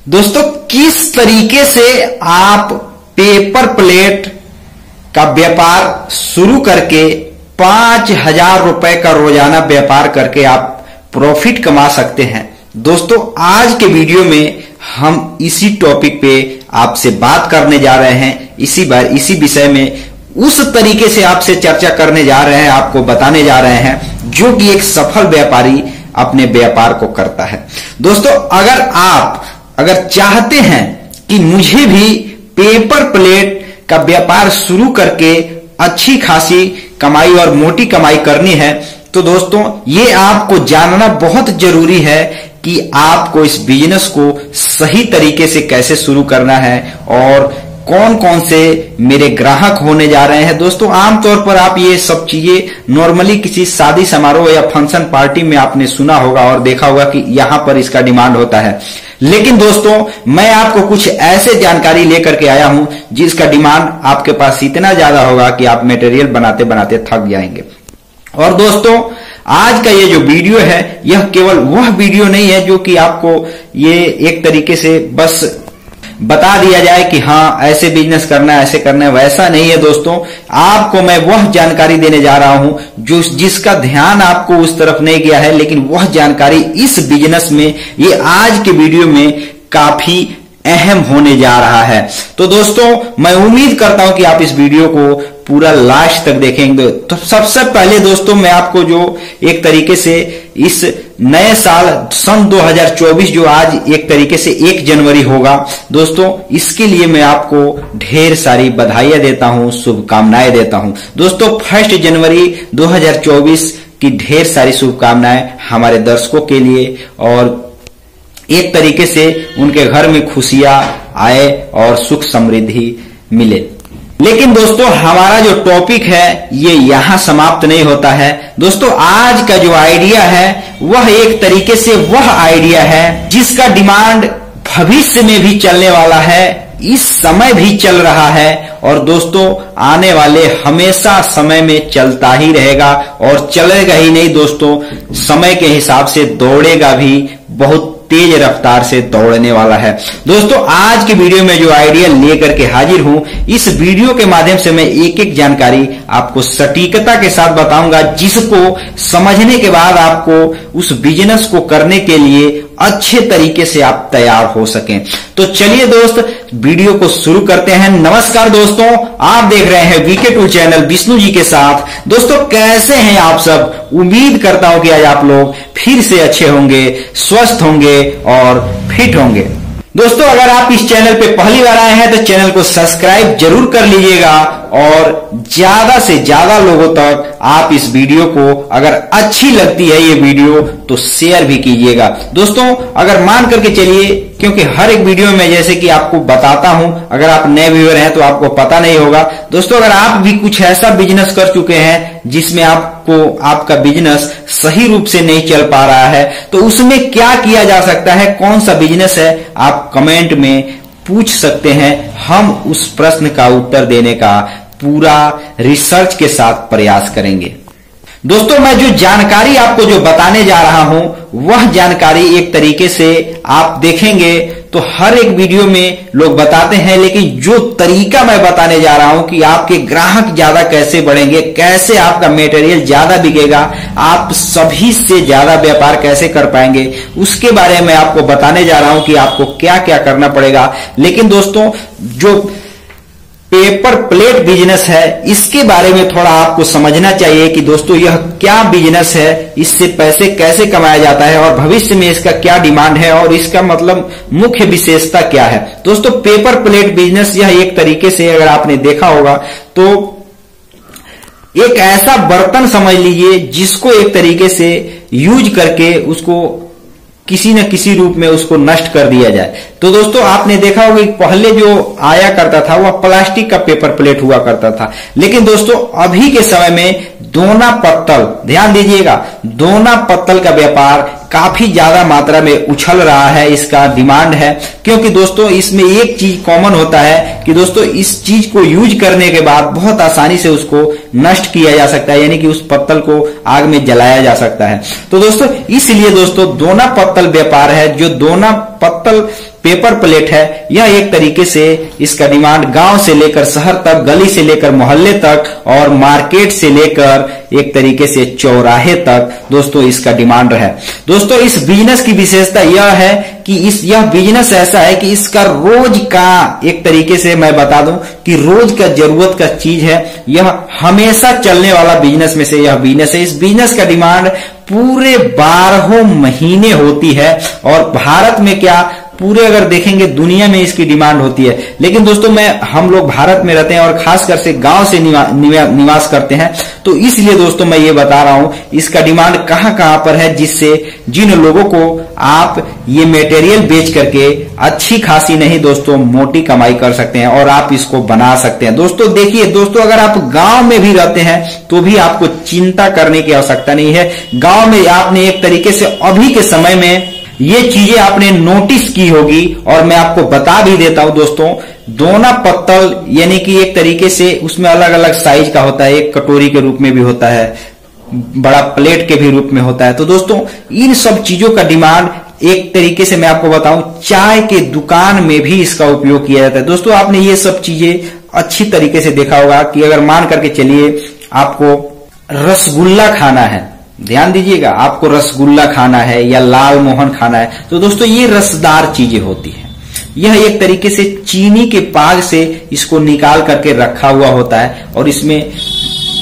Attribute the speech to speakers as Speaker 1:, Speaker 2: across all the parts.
Speaker 1: दोस्तों किस तरीके से आप पेपर प्लेट का व्यापार शुरू करके 5,000 रुपए का रोजाना व्यापार करके आप प्रॉफिट कमा सकते हैं। दोस्तों आज के वीडियो में हम इसी टॉपिक पे आपसे बात करने जा रहे हैं। इसी विषय में उस तरीके से आपसे चर्चा करने जा रहे हैं, आपको बताने जा रहे हैं जो कि एक सफल व्यापारी अपने व्यापार को करता है। दोस्तों अगर चाहते हैं कि मुझे भी पेपर प्लेट का व्यापार शुरू करके अच्छी खासी कमाई और मोटी कमाई करनी है, तो दोस्तों ये आपको जानना बहुत जरूरी है कि आपको इस बिजनेस को सही तरीके से कैसे शुरू करना है और कौन कौन से मेरे ग्राहक होने जा रहे हैं। दोस्तों आमतौर पर आप ये सब चीजें नॉर्मली किसी शादी समारोह या फंक्शन पार्टी में आपने सुना होगा और देखा होगा कि यहां पर इसका डिमांड होता है, लेकिन दोस्तों मैं आपको कुछ ऐसे जानकारी लेकर के आया हूं जिसका डिमांड आपके पास इतना ज्यादा होगा कि आप मटेरियल बनाते बनाते थक जाएंगे। और दोस्तों आज का ये जो वीडियो है यह केवल वह वीडियो नहीं है जो कि आपको ये एक तरीके से बस बता दिया जाए कि हाँ ऐसे बिजनेस करना है, ऐसे करना है, वैसा नहीं है। दोस्तों आपको मैं वह जानकारी देने जा रहा हूं जिसका ध्यान आपको उस तरफ नहीं गया है, लेकिन वह जानकारी इस बिजनेस में ये आज के वीडियो में काफी अहम होने जा रहा है। तो दोस्तों मैं उम्मीद करता हूं कि आप इस वीडियो को पूरा लास्ट तक देखेंगे। तो सबसे पहले दोस्तों मैं आपको जो एक तरीके से इस नए साल सन 2024 जो आज एक तरीके से 1 जनवरी होगा, दोस्तों इसके लिए मैं आपको ढेर सारी बधाइयां देता हूं, शुभकामनाएं देता हूं। दोस्तों 1 जनवरी 2024 की ढेर सारी शुभकामनाएं हमारे दर्शकों के लिए और एक तरीके से उनके घर में खुशियां आए और सुख समृद्धि मिले। लेकिन दोस्तों हमारा जो टॉपिक है ये यहां समाप्त नहीं होता है। दोस्तों आज का जो आइडिया है वह एक तरीके से वह आइडिया है जिसका डिमांड भविष्य में भी चलने वाला है, इस समय भी चल रहा है और दोस्तों आने वाले हमेशा समय में चलता ही रहेगा और चलेगा ही नहीं दोस्तों, समय के हिसाब से दौड़ेगा भी, बहुत तेज रफ्तार से दौड़ने वाला है। दोस्तों आज के वीडियो में जो आइडिया लेकर के हाजिर हूं, इस वीडियो के माध्यम से मैं एक एक जानकारी आपको सटीकता के साथ बताऊंगा जिसको समझने के बाद आपको उस बिजनेस को करने के लिए अच्छे तरीके से आप तैयार हो सकें। तो चलिए दोस्त वीडियो को शुरू करते हैं। नमस्कार दोस्तों, आप देख रहे हैं VK tool channel Vishnu ji के साथ। दोस्तों कैसे हैं आप सब? उम्मीद करता हूं कि आज आप लोग फिर से अच्छे होंगे, स्वस्थ होंगे और फिट होंगे। दोस्तों अगर आप इस चैनल पे पहली बार आए हैं तो चैनल को सब्सक्राइब जरूर कर लीजिएगा और ज्यादा से ज्यादा लोगों तक आप इस वीडियो को अगर अच्छी लगती है ये वीडियो तो शेयर भी कीजिएगा। दोस्तों अगर मान करके चलिए, क्योंकि हर एक वीडियो में जैसे कि आपको बताता हूं, अगर आप नए व्यूअर हैं तो आपको पता नहीं होगा। दोस्तों अगर आप भी कुछ ऐसा बिजनेस कर चुके हैं जिसमें आपका बिजनेस सही रूप से नहीं चल पा रहा है तो उसमें क्या किया जा सकता है, कौन सा बिजनेस है, आप कमेंट में पूछ सकते हैं। हम उस प्रश्न का उत्तर देने का पूरा रिसर्च के साथ प्रयास करेंगे। दोस्तों मैं जो जानकारी आपको जो बताने जा रहा हूं वह जानकारी एक तरीके से आप देखेंगे तो हर एक वीडियो में लोग बताते हैं, लेकिन जो तरीका मैं बताने जा रहा हूं कि आपके ग्राहक ज्यादा कैसे बढ़ेंगे, कैसे आपका मटेरियल ज्यादा बिकेगा, आप सभी से ज्यादा व्यापार कैसे कर पाएंगे, उसके बारे में आपको बताने जा रहा हूं कि आपको क्या क्या करना पड़ेगा। लेकिन दोस्तों जो पेपर प्लेट बिजनेस है इसके बारे में थोड़ा आपको समझना चाहिए कि दोस्तों यह क्या बिजनेस है, इससे पैसे कैसे कमाया जाता है और भविष्य में इसका क्या डिमांड है और इसका मतलब मुख्य विशेषता क्या है। दोस्तों पेपर प्लेट बिजनेस यह एक तरीके से अगर आपने देखा होगा तो एक ऐसा बर्तन समझ लीजिए जिसको एक तरीके से यूज करके उसको किसी न किसी रूप में उसको नष्ट कर दिया जाए। तो दोस्तों आपने देखा होगा कि पहले जो आया करता था वह प्लास्टिक का पेपर प्लेट हुआ करता था, लेकिन दोस्तों अभी के समय में दोना पत्तल, ध्यान दीजिएगा, दोना पत्तल का व्यापार काफी ज्यादा मात्रा में उछल रहा है, इसका डिमांड है। क्योंकि दोस्तों इसमें एक चीज कॉमन होता है कि दोस्तों इस चीज को यूज करने के बाद बहुत आसानी से उसको नष्ट किया जा सकता है, यानी कि उस पत्तल को आग में जलाया जा सकता है। तो दोस्तों इसलिए दोस्तों दोना पत्तल व्यापार है, जो दोना पत्तल पेपर प्लेट है, यह एक तरीके से इसका डिमांड गांव से लेकर शहर तक, गली से लेकर मोहल्ले तक और मार्केट से लेकर एक तरीके से चौराहे तक दोस्तों इसका डिमांड है। दोस्तों इस बिजनेस की विशेषता यह है कि यह बिजनेस ऐसा है कि इसका रोज का, एक तरीके से मैं बता दूं कि रोज का जरूरत का चीज है, यह हमेशा चलने वाला बिजनेस में से यह बिजनेस है। इस बिजनेस का डिमांड पूरे 12 महीने होती है और भारत में क्या पूरे अगर देखेंगे दुनिया में इसकी डिमांड होती है। लेकिन दोस्तों हम लोग भारत में रहते हैं और खासकर से गांव से निवास करते हैं, तो इसलिए दोस्तों मैं ये बता रहा हूं इसका डिमांड कहां कहां पर है, जिससे जिन लोगों को आप ये मटेरियल बेच करके अच्छी खासी नहीं दोस्तों मोटी कमाई कर सकते हैं और आप इसको बना सकते हैं। दोस्तों देखिए दोस्तों, अगर आप गांव में भी रहते हैं तो भी आपको चिंता करने की आवश्यकता नहीं है। गांव में आपने एक तरीके से अभी के समय में ये चीजें आपने नोटिस की होगी, और मैं आपको बता भी देता हूं दोस्तों, दोना पत्तल यानी कि एक तरीके से उसमें अलग अलग साइज का होता है, एक कटोरी के रूप में भी होता है, बड़ा प्लेट के भी रूप में होता है। तो दोस्तों इन सब चीजों का डिमांड एक तरीके से मैं आपको बताऊं चाय के दुकान में भी इसका उपयोग किया जाता है। दोस्तों आपने ये सब चीजें अच्छी तरीके से देखा होगा कि अगर मान करके चलिए आपको रसगुल्ला खाना है, ध्यान दीजिएगा, आपको रसगुल्ला खाना है या लाल मोहन खाना है, तो दोस्तों ये रसदार चीजें होती है। यह एक तरीके से चीनी के पाग से इसको निकाल करके रखा हुआ होता है और इसमें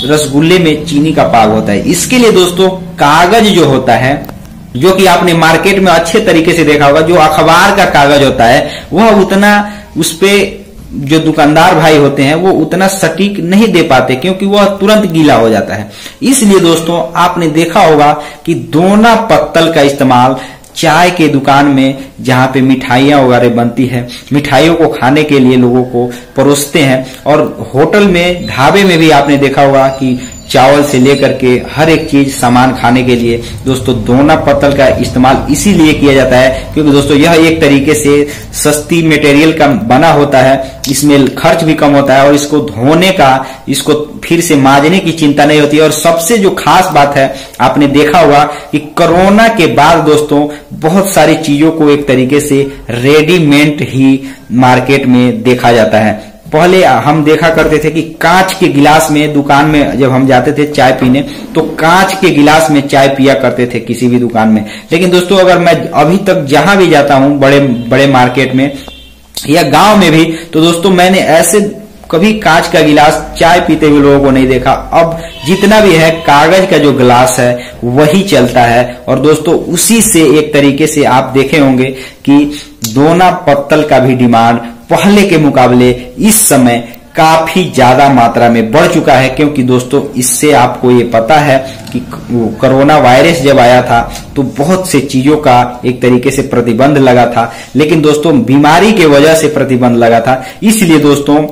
Speaker 1: रसगुल्ले में चीनी का पाग होता है। इसके लिए दोस्तों कागज जो होता है, जो कि आपने मार्केट में अच्छे तरीके से देखा होगा, जो अखबार का कागज होता है, वह उतना उसपे जो दुकानदार भाई होते हैं वो उतना सटीक नहीं दे पाते, क्योंकि वह तुरंत गीला हो जाता है। इसलिए दोस्तों आपने देखा होगा कि दोना पत्तल का इस्तेमाल चाय के दुकान में, जहां पे मिठाइयां वगैरह बनती है, मिठाइयों को खाने के लिए लोगों को परोसते हैं, और होटल में, ढाबे में भी आपने देखा होगा कि चावल से लेकर के हर एक चीज सामान खाने के लिए दोस्तों दोना पत्तल का इस्तेमाल इसीलिए किया जाता है क्योंकि दोस्तों यह एक तरीके से सस्ती मटेरियल का बना होता है, इसमें खर्च भी कम होता है और इसको धोने का, इसको फिर से मांजने की चिंता नहीं होती है। और सबसे जो खास बात है, आपने देखा होगा कि कोरोना के बाद दोस्तों बहुत सारी चीजों को एक तरीके से रेडीमेड ही मार्केट में देखा जाता है। पहले हम देखा करते थे कि कांच के गिलास में, दुकान में जब हम जाते थे चाय पीने, तो कांच के गिलास में चाय पिया करते थे किसी भी दुकान में। लेकिन दोस्तों अगर मैं अभी तक जहां भी जाता हूं बड़े बड़े मार्केट में या गांव में भी, तो दोस्तों मैंने ऐसे कभी कांच का गिलास चाय पीते हुए लोगों को नहीं देखा। अब जितना भी है कागज का जो गिलास है वही चलता है। और दोस्तों उसी से एक तरीके से आप देखे होंगे कि दोना पत्तल का भी डिमांड पहले के मुकाबले इस समय काफी ज्यादा मात्रा में बढ़ चुका है, क्योंकि दोस्तों इससे आपको ये पता है कि कोरोना वायरस जब आया था तो बहुत से चीजों का एक तरीके से प्रतिबंध लगा था। लेकिन दोस्तों बीमारी के वजह से प्रतिबंध लगा था, इसलिए दोस्तों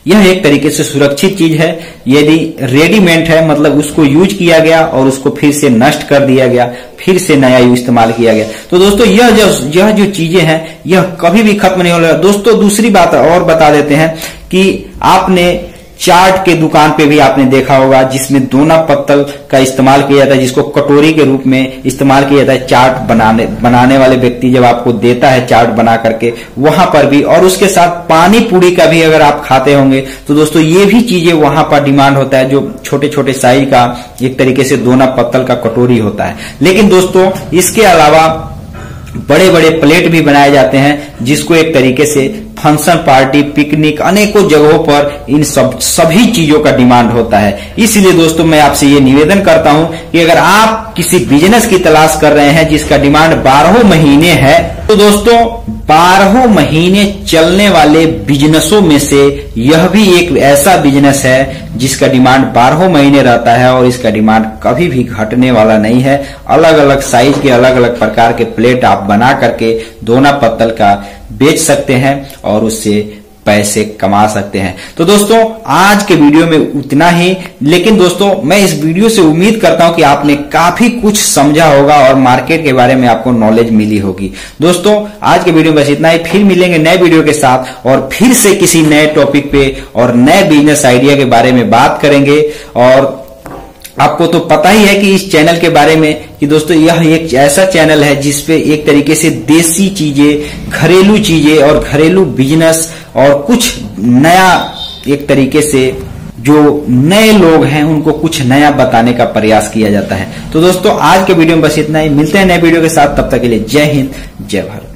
Speaker 1: यह एक तरीके से सुरक्षित चीज है। यदि रेडीमेड है मतलब उसको यूज किया गया और उसको फिर से नष्ट कर दिया गया, फिर से नया इस्तेमाल किया गया, तो दोस्तों यह जो चीजें हैं यह कभी भी खत्म नहीं होगा। दोस्तों दूसरी बात और बता देते हैं कि आपने चाट के दुकान पे भी आपने देखा होगा जिसमें दोना पत्तल का इस्तेमाल किया जाता है, जिसको कटोरी के रूप में इस्तेमाल किया जाता है। चाट बनाने वाले व्यक्ति जब आपको देता है चाट बना करके, वहां पर भी, और उसके साथ पानी पूरी का भी अगर आप खाते होंगे तो दोस्तों ये भी चीजें वहां पर डिमांड होता है, जो छोटे छोटे साइज का एक तरीके से दोना पत्तल का कटोरी होता है। लेकिन दोस्तों इसके अलावा बड़े बड़े प्लेट भी बनाए जाते हैं, जिसको एक तरीके से फंक्शन, पार्टी, पिकनिक, अनेकों जगहों पर इन सभी चीजों का डिमांड होता है। इसलिए दोस्तों मैं आपसे ये निवेदन करता हूं कि अगर आप किसी बिजनेस की तलाश कर रहे हैं जिसका डिमांड 12 महीने है, तो दोस्तों 12 महीने चलने वाले बिजनेसों में से यह भी एक ऐसा बिजनेस है जिसका डिमांड 12 महीने रहता है और इसका डिमांड कभी भी घटने वाला नहीं है। अलग अलग साइज के, अलग अलग प्रकार के प्लेट आप बना करके दोना पत्तल का बेच सकते हैं और उससे पैसे कमा सकते हैं। तो दोस्तों आज के वीडियो में उतना ही, लेकिन दोस्तों मैं इस वीडियो से उम्मीद करता हूं कि आपने काफी कुछ समझा होगा और मार्केट के बारे में आपको नॉलेज मिली होगी। दोस्तों आज के वीडियो में बस इतना ही, फिर मिलेंगे नए वीडियो के साथ और फिर से किसी नए टॉपिक पे और नए बिजनेस आइडिया के बारे में बात करेंगे। और आपको तो पता ही है कि इस चैनल के बारे में कि दोस्तों यह एक ऐसा चैनल है जिसपे एक तरीके से देसी चीजें, घरेलू चीजें और घरेलू बिजनेस और कुछ नया, एक तरीके से जो नए लोग हैं उनको कुछ नया बताने का प्रयास किया जाता है। तो दोस्तों आज के वीडियो में बस इतना ही, मिलते हैं नए वीडियो के साथ, तब तक के लिए जय हिंद जय भारत।